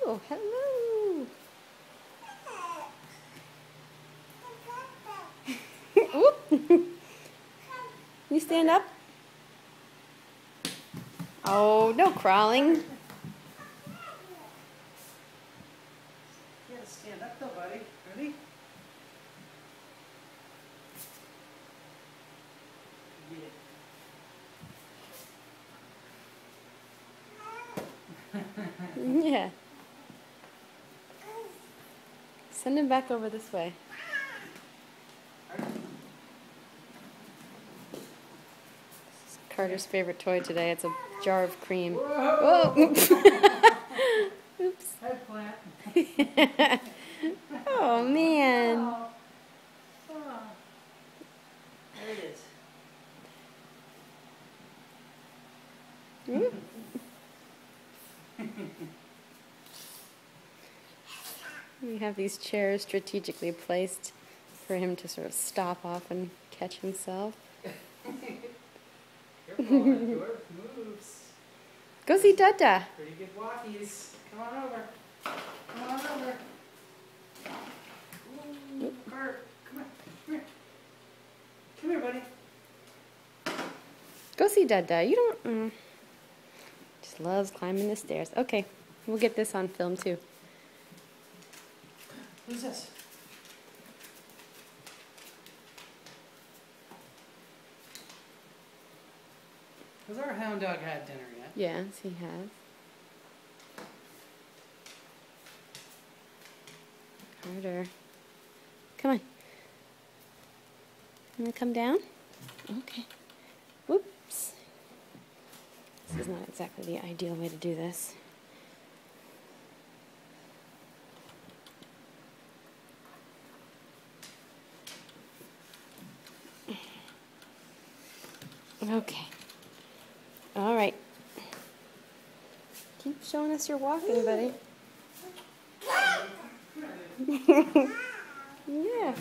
Oh, hello. Oop. You stand up. Oh, no crawling. You gotta stand up though, buddy. Ready? Yeah. Send him back over this way. This is Carter's favorite toy today. It's a jar of cream. Whoa! Whoa. Oops. Head plant. Oh, man. Oh. Oh. There it is. Oop. We have these chairs strategically placed for him to sort of stop off and catch himself. Careful, that door moves. Go see Dada. Pretty good walkies. Come on over. Come on over. Ooh, Kurt, come on. Come here. Come here, buddy. Go see Dada. You don't... Just loves climbing the stairs. Okay, we'll get this on film too. Who's this? Has our hound dog had dinner yet? Yes, he has. Carter. Come on. You want to come down? Okay. Whoops. This is not exactly the ideal way to do this. Okay. All right. Keep showing us your walking, buddy. Yeah.